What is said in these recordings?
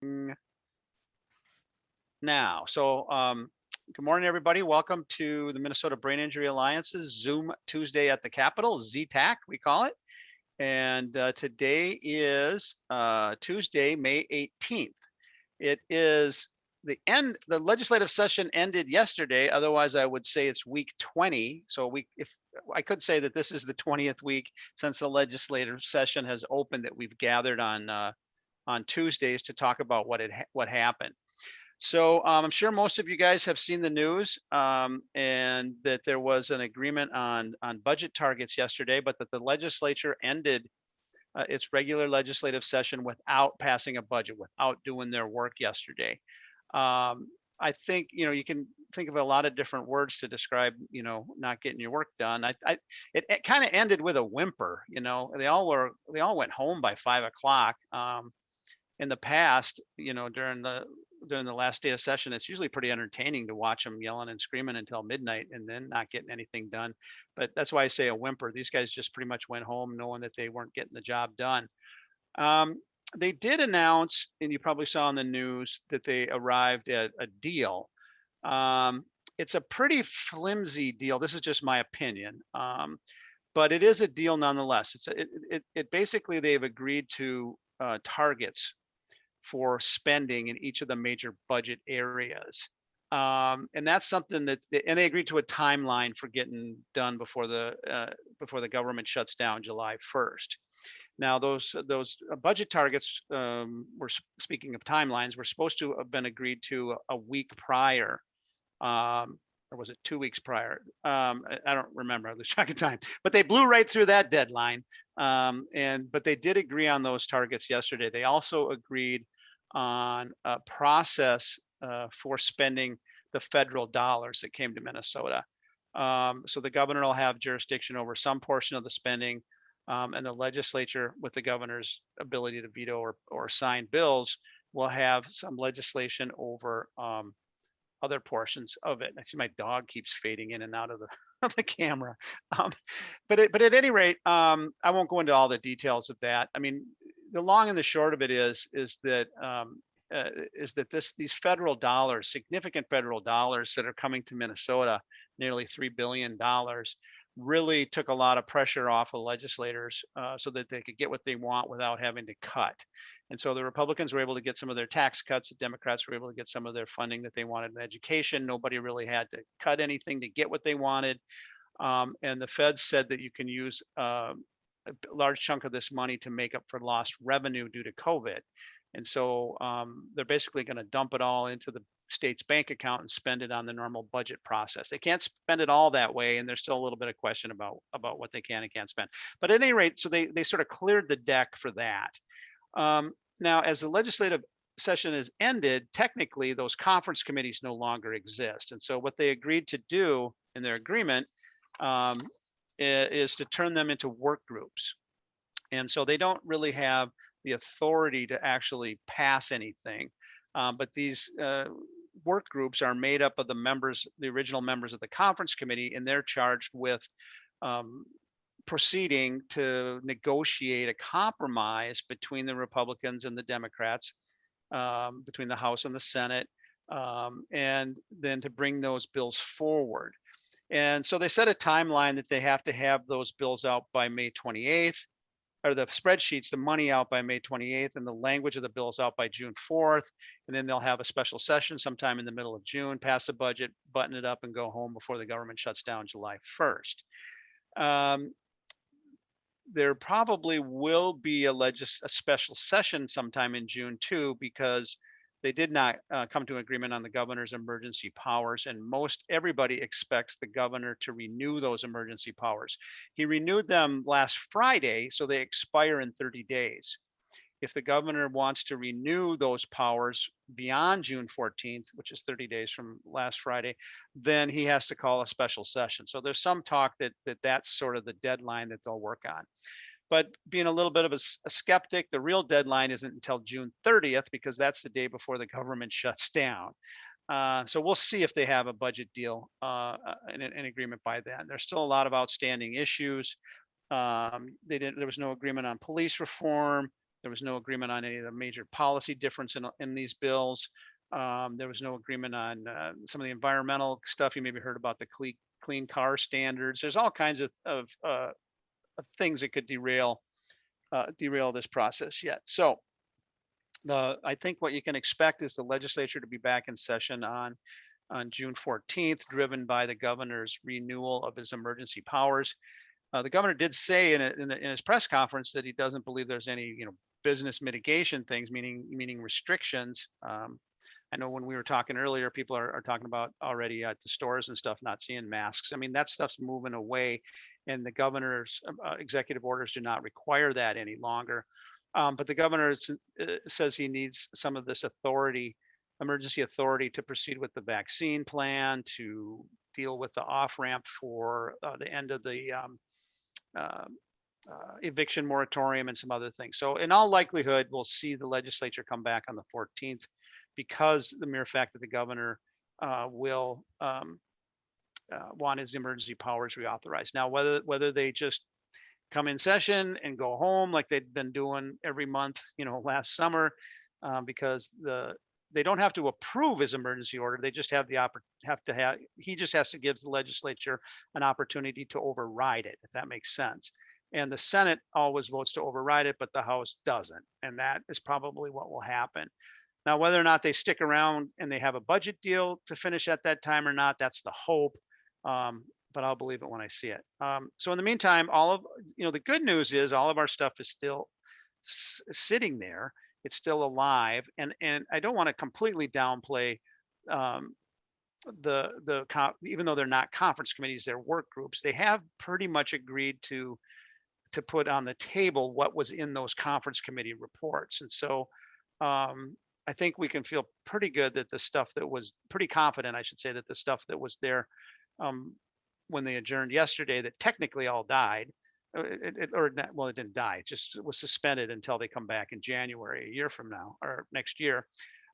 Now. Good morning, everybody. Welcome to the Minnesota Brain Injury Alliance's Zoom Tuesday at the Capitol, ZTAC, we call it. And today is Tuesday, May 18th. It is the legislative session ended yesterday. Otherwise, I would say it's week 20. So if I could say that this is the 20th week since the legislative session has opened that we've gathered on Tuesdays to talk about what happened. So I'm sure most of you guys have seen the news and that there was an agreement on budget targets yesterday, but that the legislature ended its regular legislative session without passing a budget, without doing their work yesterday. I think, you can think of a lot of different words to describe, not getting your work done. It kind of ended with a whimper. They all went home by 5 o'clock. In the past, during the last day of session, it's usually pretty entertaining to watch them yelling and screaming until midnight and then not getting anything done. But that's why I say a whimper. These guys just pretty much went home knowing that they weren't getting the job done. They did announce, and you probably saw in the news, that they arrived at a deal. It's a pretty flimsy deal. This is just my opinion. But it is a deal nonetheless. It basically, they've agreed to targets for spending in each of the major budget areas. And that's something and they agreed to a timeline for getting done before the government shuts down July 1st. Now, those budget targets, were, speaking of timelines, were supposed to have been agreed to a week prior. Or was it 2 weeks prior? I don't remember. I lose track of time. But they blew right through that deadline. But they did agree on those targets yesterday. They also agreed on a process for spending the federal dollars that came to Minnesota. So the governor will have jurisdiction over some portion of the spending, and the legislature, with the governor's ability to veto or sign bills, will have some legislation over other portions of it. I see my dog keeps fading in and out of the of the camera. But at any rate, I won't go into all the details of that. I mean, the long and the short of it is that these federal dollars, significant federal dollars that are coming to Minnesota, nearly $3 billion, really took a lot of pressure off of legislators so that they could get what they want without having to cut. And so the Republicans were able to get some of their tax cuts. The Democrats were able to get some of their funding that they wanted in education. Nobody really had to cut anything to get what they wanted. And the feds said that you can use a large chunk of this money to make up for lost revenue due to COVID. And so they're basically going to dump it all into the state's bank account and spend it on the normal budget process. They can't spend it all that way, and there's still a little bit of question about what they can and can't spend. But at any rate, so they sort of cleared the deck for that. Now, as the legislative session is ended, technically those conference committees no longer exist. And so what they agreed to do in their agreement is to turn them into work groups. And so they don't really have the authority to actually pass anything. But these work groups are made up of the original members of the conference committee, and they're charged with proceeding to negotiate a compromise between the Republicans and the Democrats, between the House and the Senate, and then to bring those bills forward. And so they set a timeline that they have to have those bills out by May 28th, or the spreadsheets, the money out by May 28th, and the language of the bills out by June 4th. And then they'll have a special session sometime in the middle of June, pass the budget, button it up, and go home before the government shuts down July 1st. There probably will be a special session sometime in June too, because they did not come to an agreement on the governor's emergency powers, and everybody expects the governor to renew those emergency powers. He renewed them last Friday, so they expire in 30 days. If the governor wants to renew those powers beyond June 14th, which is 30 days from last Friday, then he has to call a special session. So there's some talk that that's sort of the deadline that they'll work on. But being a little bit of a skeptic, the real deadline isn't until June 30th, because that's the day before the government shuts down. So we'll see if they have a budget deal, an agreement by then. There's still a lot of outstanding issues. There was no agreement on police reform. There was no agreement on any of the major policy difference in these bills. There was no agreement on some of the environmental stuff. You maybe heard about the clean car standards. There's all kinds of things that could derail this process yet. So I think what you can expect is the legislature to be back in session on June 14th, driven by the governor's renewal of his emergency powers. The governor did say in his press conference that he doesn't believe there's any, business mitigation things, meaning restrictions. I know when we were talking earlier, people are talking about already at the stores and stuff not seeing masks. I mean, that stuff's moving away, and the governor's executive orders do not require that any longer. But the governor says he needs some of this emergency authority, to proceed with the vaccine plan, to deal with the off ramp for the end of the eviction moratorium and some other things. So in all likelihood, we'll see the legislature come back on the 14th, because the mere fact that the governor will want his emergency powers reauthorized. Now, whether they just come in session and go home like they've been doing every month, last summer, because they don't have to approve his emergency order. They just he just has to give the legislature an opportunity to override it, if that makes sense. And the Senate always votes to override it, but the House doesn't. And that is probably what will happen. Now, whether or not they stick around and they have a budget deal to finish at that time or not, that's the hope. But I'll believe it when I see it. So in the meantime, the good news is all of our stuff is still sitting there. It's still alive, and I don't want to completely downplay even though they're not conference committees, they're work groups. They have pretty much agreed to put on the table what was in those conference committee reports, and so I think we can feel pretty good that the stuff that was pretty confident, I should say, that the stuff that was there when they adjourned yesterday, that technically all died, it didn't die. It just was suspended until they come back in January, a year from now, or next year.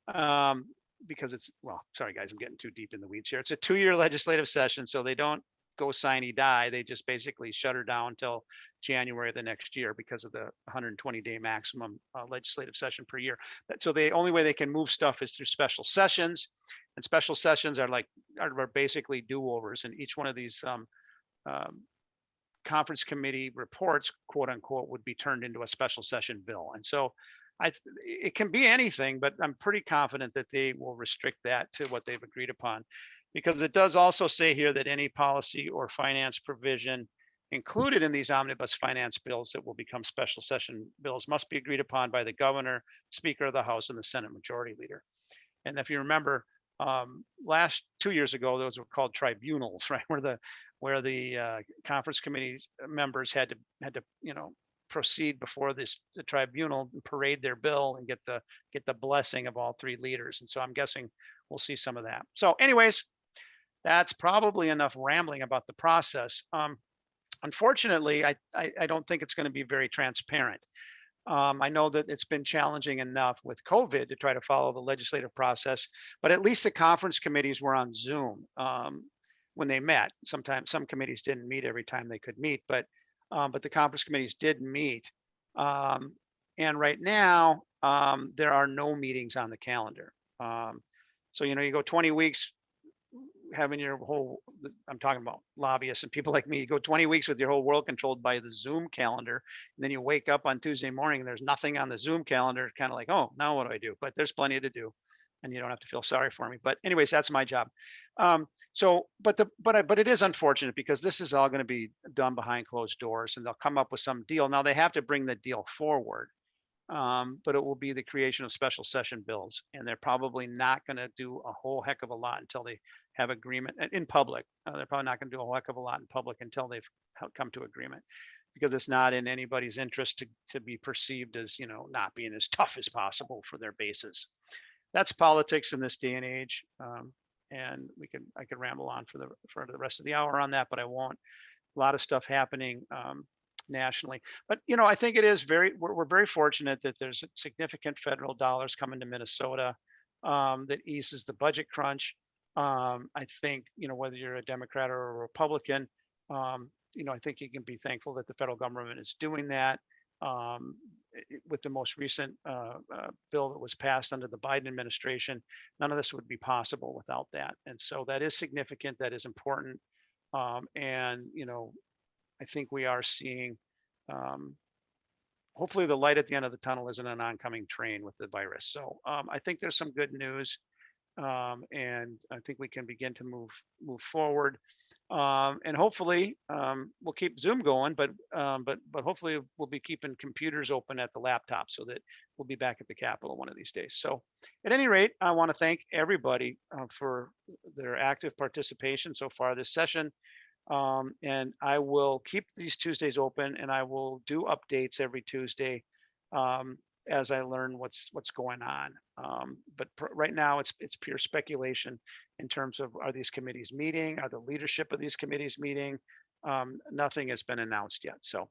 Because sorry guys, I'm getting too deep in the weeds here. It's a 2-year legislative session, so they don't go sine die. They just basically shut her down until January of the next year because of the 120-day maximum legislative session per year. So the only way they can move stuff is through special sessions, and special sessions are basically do-overs, and each one of these conference committee reports, quote unquote, would be turned into a special session bill. And so it can be anything, but I'm pretty confident that they will restrict that to what they've agreed upon, because it does also say here that any policy or finance provision included in these omnibus finance bills that will become special session bills must be agreed upon by the governor, Speaker of the House, and the Senate Majority Leader. And if you remember, 2 years ago, those were called tribunals, right? Where the conference committee members had to proceed before the tribunal and parade their bill and get the blessing of all 3 leaders. And so I'm guessing we'll see some of that. So anyways, that's probably enough rambling about the process. Unfortunately, I don't think it's going to be very transparent. I know that it's been challenging enough with COVID to try to follow the legislative process, but at least the conference committees were on Zoom when they met. Sometimes some committees didn't meet every time they could meet, but the conference committees did meet. And right now, there are no meetings on the calendar. So, you go 20 weeks having I'm talking about lobbyists and people like me, you go 20 weeks with your whole world controlled by the Zoom calendar. And then you wake up on Tuesday morning and there's nothing on the Zoom calendar. Kind of like, oh, now what do I do? But there's plenty to do, and you don't have to feel sorry for me. But anyways, that's my job. But it is unfortunate, because this is all going to be done behind closed doors, and they'll come up with some deal. Now they have to bring the deal forward, but it will be the creation of special session bills, and they're probably not going to do a whole heck of a lot until they have agreement in public. They're probably not going to do a whole heck of a lot in public until they've come to agreement, because it's not in anybody's interest to be perceived as not being as tough as possible for their bases. That's politics in this day and age, and I could ramble on for the rest of the hour on that, but I won't. A lot of stuff happening nationally, but I think it is we're very fortunate that there's significant federal dollars coming to Minnesota that eases the budget crunch. I think whether you're a Democrat or a Republican, I think you can be thankful that the federal government is doing that. with the most recent bill that was passed under the Biden administration, none of this would be possible without that. And so that is significant. That is important. And I think we are seeing. Hopefully, the light at the end of the tunnel isn't an oncoming train with the virus. So I think there's some good news, and I think we can begin to move forward. And hopefully, we'll keep Zoom going, but hopefully we'll be keeping computers open at the laptop so that we'll be back at the Capitol one of these days. So, at any rate, I want to thank everybody for their active participation so far this session. And I will keep these Tuesdays open, and I will do updates every Tuesday as I learn what's going on. But right now, it's pure speculation in terms of, are these committees meeting? Are the leadership of these committees meeting? Nothing has been announced yet. So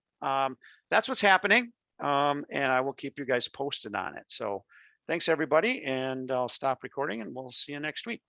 that's what's happening, and I will keep you guys posted on it. So thanks everybody, and I'll stop recording, and we'll see you next week.